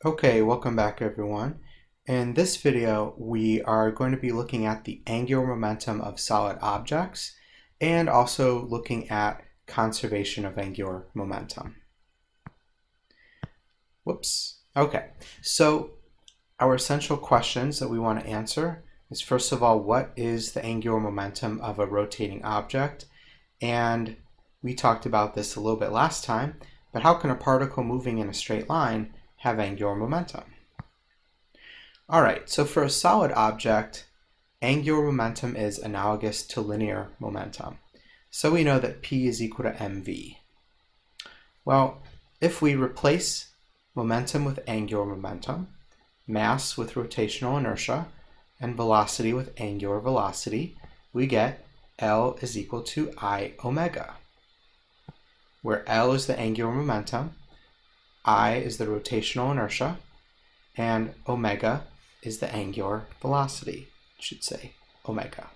Okay, welcome back everyone. In this video, we are going to be looking at the angular momentum of solid objects and also looking at conservation of angular momentum. Whoops. Okay, so our essential questions that we want to answer is, first of all, what is the angular momentum of a rotating object? And we talked about this a little bit last time, but how can a particle moving in a straight line have angular momentum? All right, so for a solid object, angular momentum is analogous to linear momentum. So we know that P is equal to mv. Well, if we replace momentum with angular momentum, mass with rotational inertia, and velocity with angular velocity, we get L is equal to I omega, where L is the angular momentum, I is the rotational inertia, and omega is the angular velocity. I should say omega.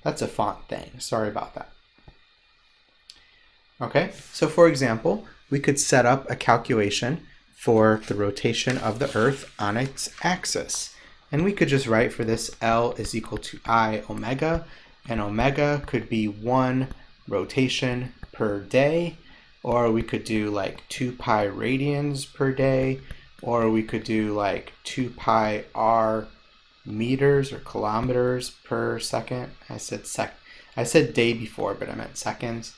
That's a font thing. Sorry about that. Okay, so for example, we could set up a calculation for the rotation of the Earth on its axis. And we could just write for this L is equal to I omega, and omega could be 1 rotation per day, or we could do like 2 pi radians per day, or we could do like 2 pi r meters or kilometers per second. I said day before, but I meant seconds.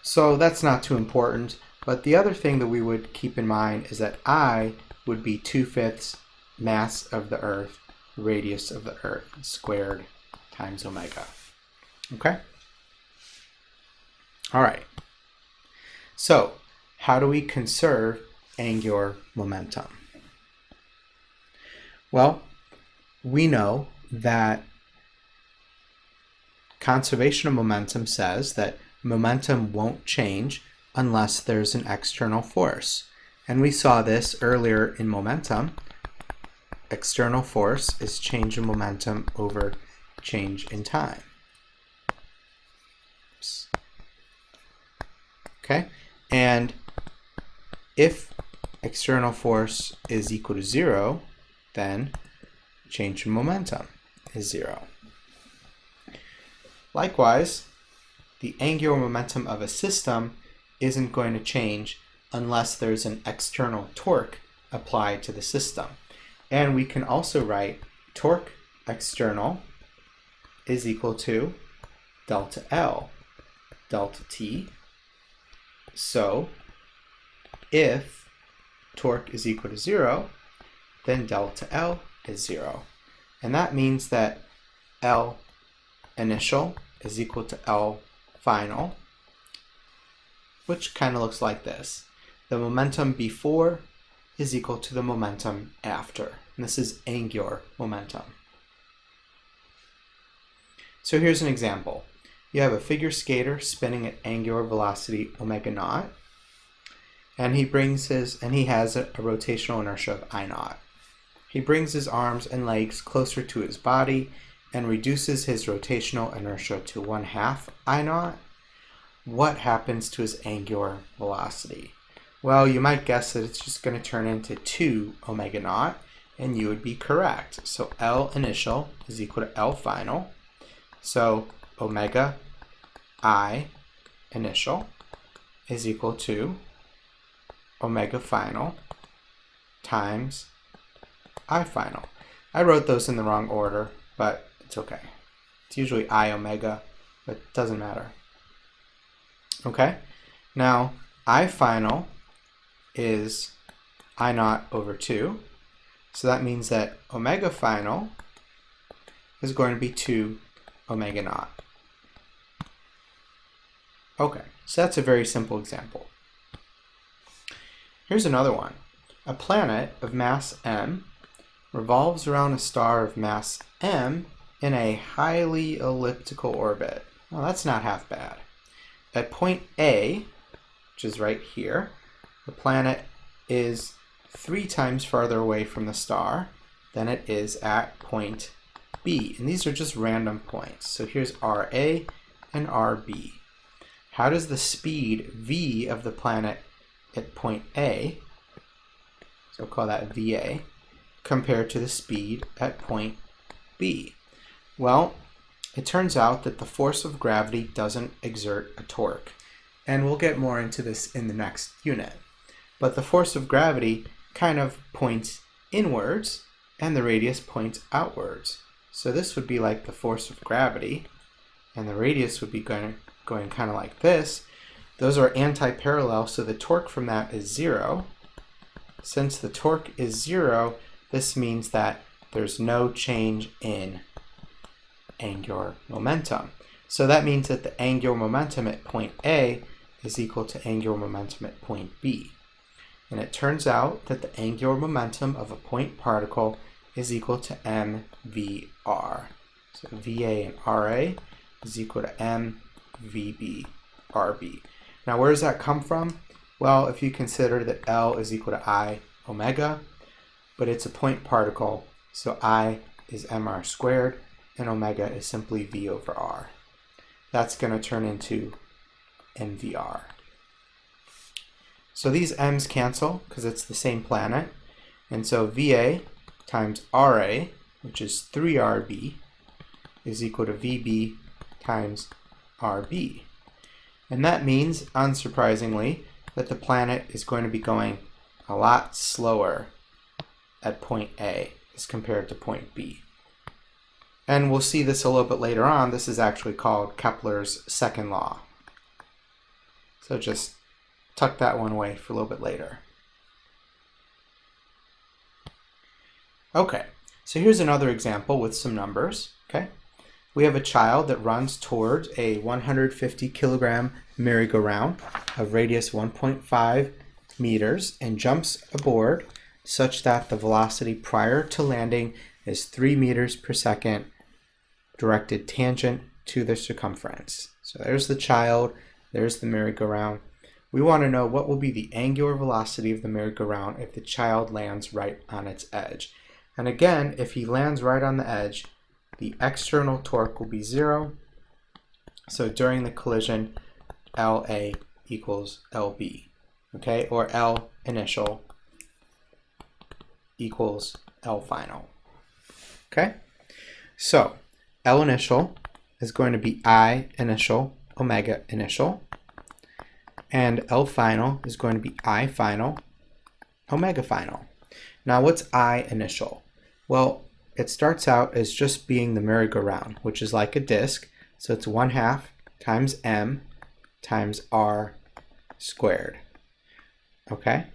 So that's not too important. But the other thing that we would keep in mind is that I would be 2/5 mass of the Earth, radius of the Earth squared times omega. Okay? All right. So how do we conserve angular momentum? Well, we know that conservation of momentum says that momentum won't change unless there's an external force. And we saw this earlier in momentum. External force is change in momentum over change in time. Oops. Okay, and if external force is equal to 0, then change in momentum is 0. Likewise, the angular momentum of a system isn't going to change unless there's an external torque applied to the system. And we can also write torque external is equal to delta L, delta T. So if torque is equal to 0, then delta L is 0. And that means that L initial is equal to L final, which kind of looks like this. The momentum before is equal to the momentum after. And this is angular momentum. So here's an example. You have a figure skater spinning at angular velocity omega naught, and he has a rotational inertia of I naught. He brings his arms and legs closer to his body and reduces his rotational inertia to 1/2 I naught. What happens to his angular velocity? Well, you might guess that it's just going to turn into 2 omega naught, and you would be correct. So L initial is equal to L final. So omega I initial is equal to omega final times I final. I wrote those in the wrong order, but it's okay. It's usually I omega, but it doesn't matter. Okay, now I final is I naught over 2. So that means that omega final is going to be 2 omega naught. Okay, so that's a very simple example. Here's another one. A planet of mass m revolves around a star of mass m in a highly elliptical orbit. Well, that's not half bad. At point A, which is right here, the planet is 3 times farther away from the star than it is at point B. And these are just random points. So here's RA and RB. How does the speed v of the planet at point A so we'll call that VA, compared to the speed at point B. Well, it turns out that the force of gravity doesn't exert a torque. And we'll get more into this in the next unit. But the force of gravity kind of points inwards and the radius points outwards. So this would be like the force of gravity, and the radius would be going kind of like this. Those are anti-parallel, so the torque from that is 0. Since the torque is 0, this means that there's no change in angular momentum. So that means that the angular momentum at point A is equal to angular momentum at point B. And it turns out that the angular momentum of a point particle is equal to mvr. So VA and RA is equal to mvb RB. Now where does that come from? Well, if you consider that L is equal to I omega, but it's a point particle, so I is mr squared, and omega is simply v over r. That's going to turn into mvr. So these m's cancel because it's the same planet, and so VA times RA, which is 3RB, is equal to VB times RB. And that means, unsurprisingly, that the planet is going to be going a lot slower at point A as compared to point B. And we'll see this a little bit later on. This is actually called Kepler's second law. So just tuck that one away for a little bit later. Okay, so here's another example with some numbers. Okay, we have a child that runs towards a 150 kilogram merry-go-round of radius 1.5 meters and jumps aboard such that the velocity prior to landing is 3 meters per second directed tangent to the circumference. So there's the child, there's the merry-go-round. We want to know what will be the angular velocity of the merry-go-round if the child lands right on its edge. And again, if he lands right on the edge, the external torque will be 0. So during the collision, LA equals LB, okay? Or L initial equals L final, okay? So L initial is going to be I initial, omega initial, and L final is going to be I final, omega final. Now what's I initial? Well, it starts out as just being the merry-go-round, which is like a disk, so it's 1/2 times m times r squared, okay?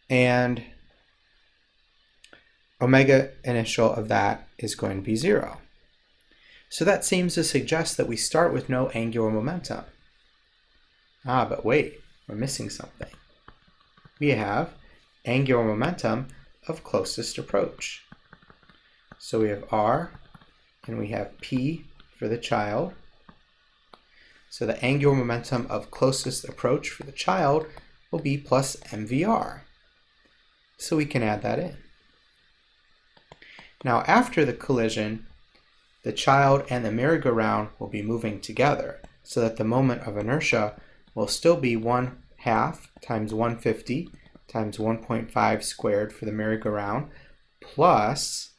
And omega initial of that is going to be 0. So that seems to suggest that we start with no angular momentum. But wait, we're missing something. We have angular momentum of closest approach. So we have r and we have p for the child. So the angular momentum of closest approach for the child will be plus mvr. So we can add that in. Now after the collision, the child and the merry-go-round will be moving together so that the moment of inertia will still be 1/2 times 150 times 1.5 squared for the merry-go-round, plus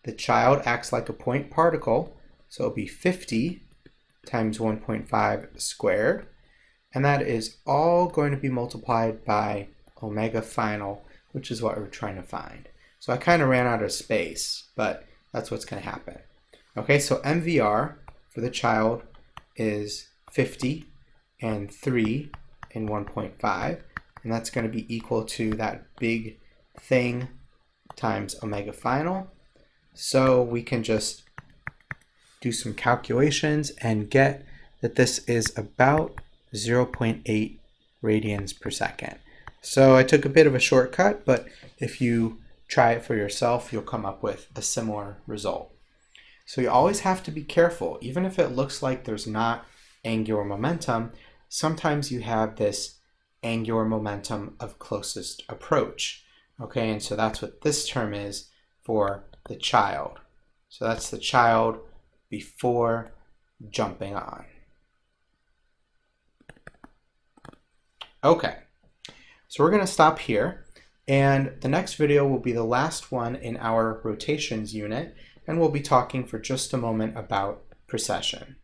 the child acts like a point particle, so it'll be 50 times 1.5 squared, and that is all going to be multiplied by omega final, which is what we're trying to find. So I kind of ran out of space, but that's what's going to happen. Okay, so MVR for the child is 50 and 3 and 1.5, and that's going to be equal to that big thing times omega final. So we can just do some calculations and get that this is about 0.8 radians per second. So I took a bit of a shortcut, but if you try it for yourself, you'll come up with a similar result. So you always have to be careful. Even if it looks like there's not angular momentum, sometimes you have this angular momentum of closest approach. Okay, and so that's what this term is for the child. So that's the child before jumping on. Okay, so we're going to stop here. And the next video will be the last one in our rotations unit, and we'll be talking for just a moment about precession.